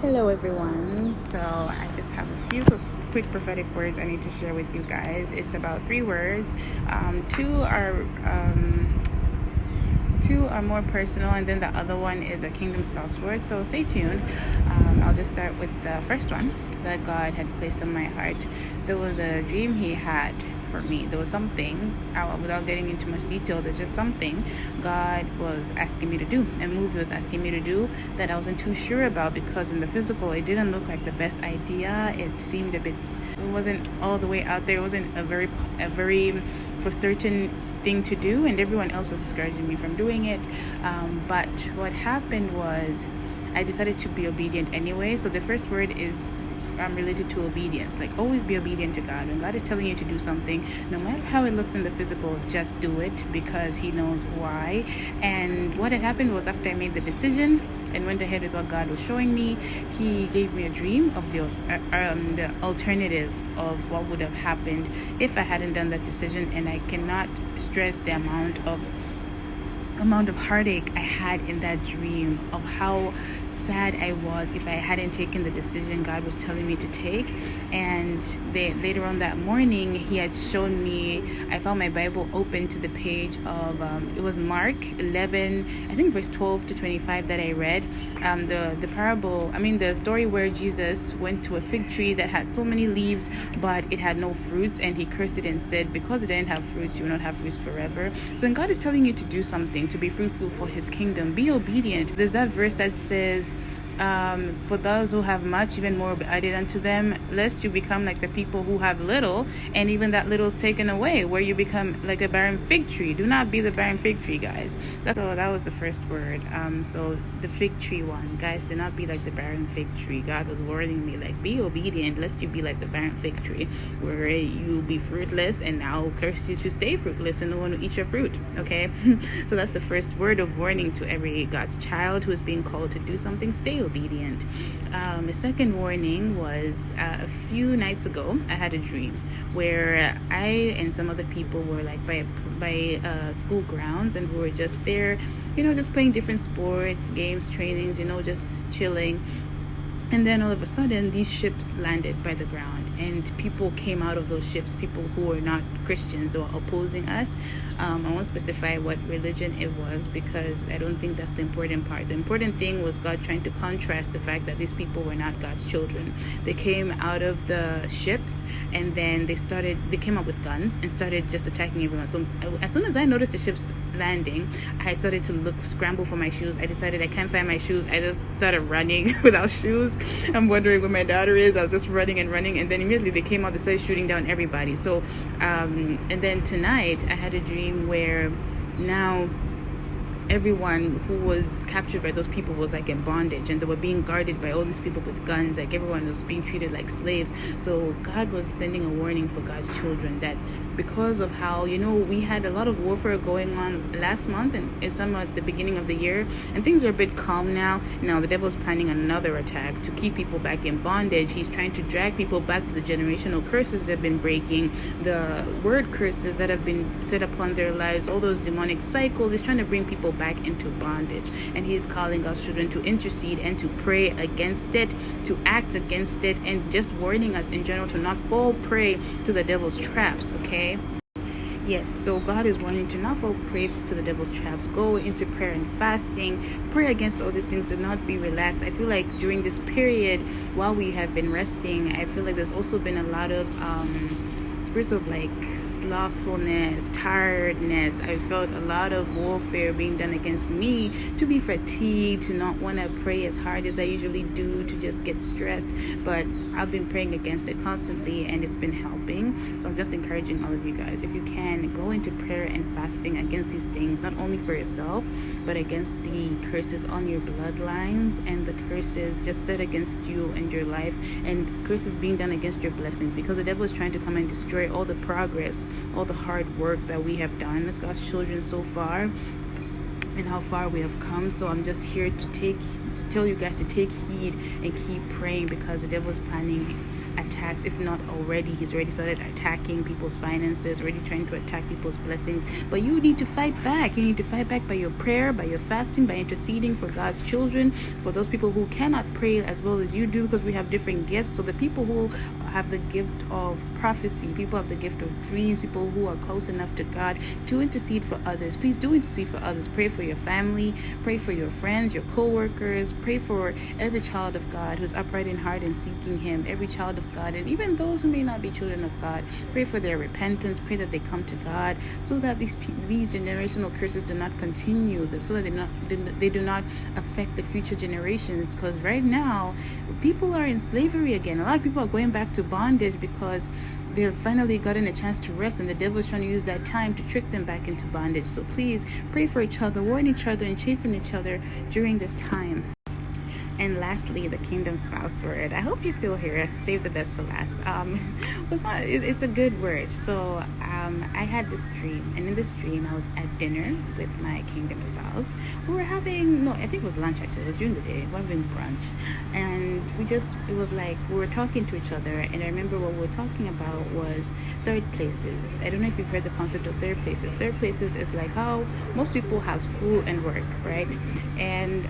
Hello, everyone. So, I just have a few quick prophetic words I need to share with you guys. It's about three words. Two are more personal, and then the other one is a kingdom spouse word. So, stay tuned. I'll just start with the first one that God had placed on my heart. There was a dream He had for me. There was something, without getting into much detail, there's just something God was asking me to do, a move He was asking me to do that I wasn't too sure about, because in the physical it didn't look like the best idea. It seemed a bit, it wasn't all the way out there. It wasn't a very for certain thing to do, and everyone else was discouraging me from doing it. But what happened was I decided to be obedient anyway. So the first word is related to obedience. Like, always be obedient to God. When God is telling you to do something, no matter how it looks in the physical, just do it, because He knows why. And what had happened was, after I made the decision and went ahead with what God was showing me, He gave me a dream of the alternative of what would have happened if I hadn't done that decision. And I cannot stress the amount of heartache I had in that dream, of how sad I was if I hadn't taken the decision God was telling me to take. And later on that morning, He had shown me, I found my Bible open to the page of it was Mark 11, I think verse 12 to 25 that I read. The parable, the story where Jesus went to a fig tree that had so many leaves but it had no fruits, and He cursed it and said, because it didn't have fruits, you will not have fruits forever. So when God is telling you to do something, to be fruitful for His kingdom, be obedient. There's that verse that says, for those who have much, even more will be added unto them, lest you become like the people who have little, and even that little is taken away, where you become like a barren fig tree. Do not be the barren fig tree, guys. That was the first word. So the fig tree one, guys, do not be like the barren fig tree. God was warning me, like, be obedient, lest you be like the barren fig tree, where you'll be fruitless, and I'll curse you to stay fruitless, and no one will eat your fruit. Okay. So that's the first word of warning to every God's child who is being called to do something. Stay obedient. The second warning was, a few nights ago I had a dream where I and some other people were like by school grounds, and we were just there, just playing different sports, games, trainings, just chilling. And then all of a sudden, these ships landed by the ground, and people came out of those ships, people who were not Christians, they were opposing us. I won't specify what religion it was, because I don't think that's the important part. The important thing was God trying to contrast the fact that these people were not God's children. They came out of the ships, and then they came up with guns and started just attacking everyone. So as soon as I noticed the ships landing, I started to scramble for my shoes. I decided I can't find my shoes. I just started running without shoes. I'm wondering where my daughter is. I was just running, and then immediately they came out. They started shooting down everybody. So and then tonight I had a dream where now everyone who was captured by those people was like in bondage, and they were being guarded by all these people with guns. Like, everyone was being treated like slaves. So God was sending a warning for God's children, that because of how, we had a lot of warfare going on last month, and it's at the beginning of the year, and things are a bit calm now. Now the devil's planning another attack to keep people back in bondage. He's trying to drag people back to the generational curses they've been breaking, the word curses that have been set upon their lives, all those demonic cycles. He's trying to bring people back into bondage, and He is calling God's children to intercede and to pray against it, to act against it, and just warning us in general to not fall prey to the devil's traps. Okay. Yes, so God is warning to not fall prey to the devil's traps. Go into prayer and fasting. Pray against all these things. Do not be relaxed. I feel like during this period, while we have been resting, I feel like there's also been a lot of spirits of like slothfulness, tiredness. I felt a lot of warfare being done against me, to be fatigued, to not want to pray as hard as I usually do, to just get stressed. But I've been praying against it constantly, and it's been helping. So I'm just encouraging all of you guys, if you can, go into prayer and fasting against these things, not only for yourself, but against the curses on your bloodlines, and the curses just set against you and your life, and curses being done against your blessings, because the devil is trying to come and destroy all the progress, all the hard work that we have done as God's children so far, and how far we have come. So I'm just here to tell you guys to take heed and keep praying, because the devil is planning attacks. If not already, he's already started attacking people's finances, already trying to attack people's blessings. But you need to fight back. You need to fight back by your prayer, by your fasting, by interceding for God's children, for those people who cannot pray as well as you do, because we have different gifts. So the people who have the gift of prophecy, people have the gift of dreams, people who are close enough to God to intercede for others. Please do intercede for others. Pray for your family, pray for your friends, your co-workers, pray for every child of God who's upright in heart and seeking him, every child of God, and even those who may not be children of God. Pray for their repentance, pray that they come to God, so that these generational curses do not continue, so that they do not affect the future generations. Because right now people are in slavery again. A lot of people are going back to bondage because they've finally gotten a chance to rest, and the devil is trying to use that time to trick them back into bondage. So please pray for each other, warn each other, and chasten each other during this time. And lastly, the kingdom spouse word. I hope you're still here. Save the best for last. It's a good word. So I had this dream, and in this dream I was at dinner with my kingdom spouse. We were having, I think it was lunch actually. It was during the day. We were having brunch, and it was like we were talking to each other. And I remember what we were talking about was third places. I don't know if you've heard the concept of third places. Third places is like how most people have school and work, right? And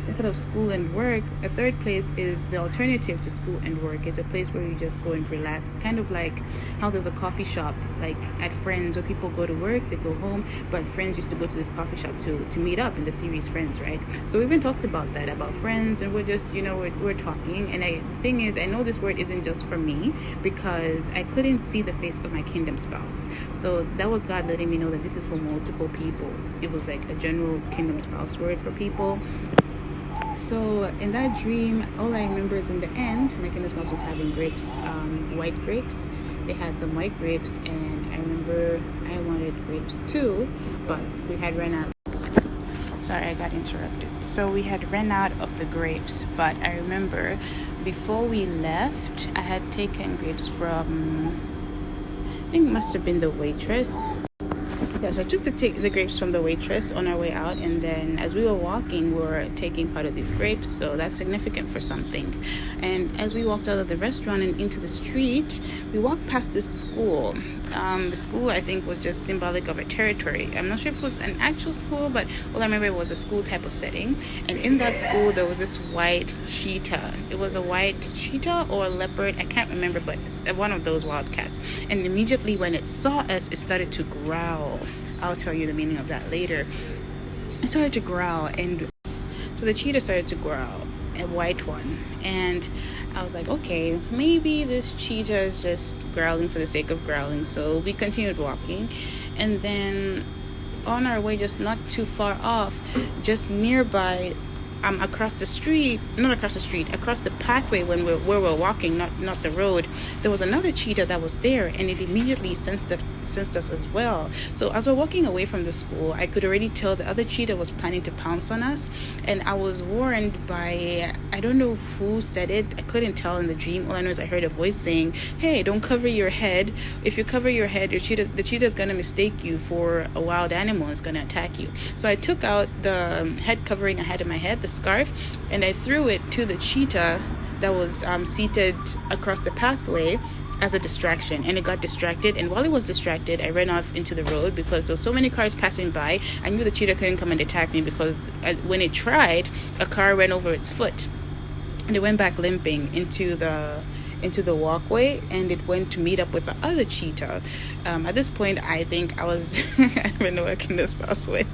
instead of school and work, a third place is the alternative to school and work. It's a place where you just go and relax, kind of like how there's a coffee shop like at Friends where people go to work, they go home, but Friends used to go to this coffee shop to meet up in the series Friends, right? So we even talked about that, about Friends, and we're just, we're talking. And the thing is, I know this word isn't just for me because I couldn't see the face of my kingdom spouse. So that was God letting me know that this is for multiple people. It was like a general kingdom spouse word for people. So in that dream, all I remember is in the end, my kingdom spouse was having grapes, white grapes. They had some white grapes, and I remember I wanted grapes too, but we had run out. Sorry, I got interrupted. So we had run out of the grapes, but I remember before we left, I had taken grapes from, I think it must have been the waitress. Yes, I took the grapes from the waitress on our way out, and then as we were walking, we were taking part of these grapes, so that's significant for something. And as we walked out of the restaurant and into the street, we walked past this school. The school, I think, was just symbolic of a territory. I'm not sure if it was an actual school, but all I remember it was a school type of setting. And in that school, there was this white cheetah. It was a white cheetah or a leopard, I can't remember, but it's one of those wildcats. And immediately when it saw us, it started to growl. I'll tell you the meaning of that later. It started to growl, and so the cheetah started to growl, a white one. And I was like, okay, maybe this cheetah is just growling for the sake of growling. So we continued walking, and then on our way, just not too far off, just nearby, across the pathway where we're walking, not the road, there was another cheetah that was there, and it immediately sensed us as well. So as we're walking away from the school, I could already tell the other cheetah was planning to pounce on us, and I was warned by, I don't know who said it, I couldn't tell in the dream. All I know is I heard a voice saying, hey, don't cover your head. If you cover your head, the cheetah is going to mistake you for a wild animal and it's going to attack you. So I took out the head covering I had in my head, the scarf, and I threw it to the cheetah that was seated across the pathway as a distraction, and it got distracted. And while it was distracted, I ran off into the road because there were so many cars passing by. I knew the cheetah couldn't come and attack me because when it tried, a car ran over its foot, and it went back limping into the walkway, and it went to meet up with the other cheetah. At this point, I think I was I don't know where kingdom spouse went.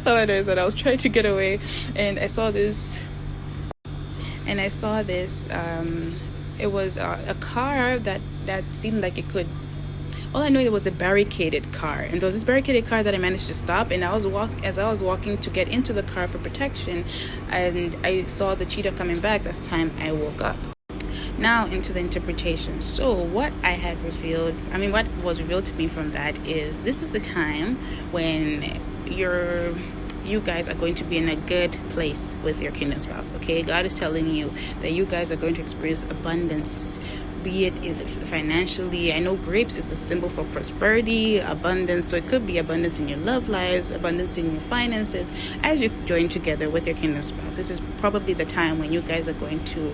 All I know is that I was trying to get away, and I saw this it was a car that seemed like it could, all I know, it was a barricaded car, and there was this barricaded car that I managed to stop, and as I was walking to get into the car for protection, and I saw the cheetah coming back. That's the time I woke up. Now into the interpretation. So what was revealed to me from that is, this is the time when you guys are going to be in a good place with your kingdom spouse. Okay, God is telling you that you guys are going to experience abundance, be it financially. I know grapes is a symbol for prosperity, abundance, so it could be abundance in your love lives, abundance in your finances as you join together with your kingdom spouse. This is probably the time when you guys are going to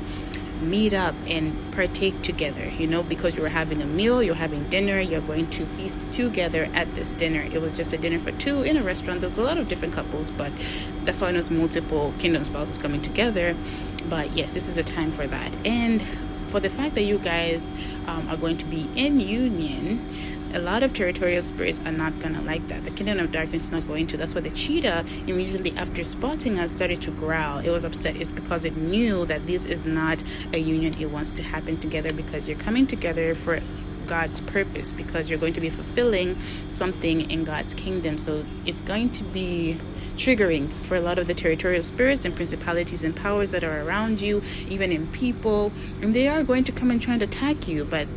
meet up and partake together, because you were having a meal, you're having dinner, you're going to feast together at this dinner. It was just a dinner for two in a restaurant. There was a lot of different couples, but that's how I know it's multiple kingdom spouses coming together. But yes, this is a time for that. And for the fact that you guys are going to be in union, a lot of territorial spirits are not gonna like that. The kingdom of darkness is not going to. That's why the cheetah, immediately after spotting us, started to growl. It was upset. It's because it knew that this is not a union it wants to happen together, because you're coming together for God's purpose, because you're going to be fulfilling something in God's kingdom. So it's going to be triggering for a lot of the territorial spirits and principalities and powers that are around you, even in people, and they are going to come and try to attack you. But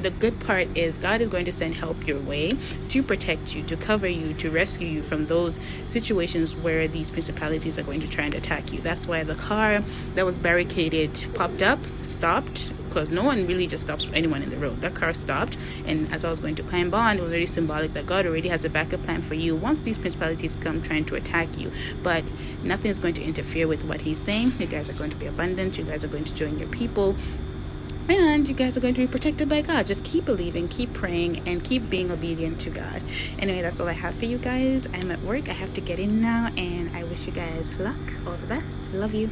the good part is God is going to send help your way to protect you, to cover you, to rescue you from those situations where these principalities are going to try and attack you. That's why the car that was barricaded popped up, stopped, because no one really just stops for anyone in the road. That car stopped, and as I was going to climb on, it was already symbolic that God already has a backup plan for you once these principalities come trying to attack you. But nothing is going to interfere with what he's saying. You guys are going to be abundant. You guys are going to join your people. And you guys are going to be protected by God. Just keep believing, keep praying, and keep being obedient to God. Anyway, that's all I have for you guys. I'm at work. I have to get in now, and I wish you guys luck. All the best. Love you.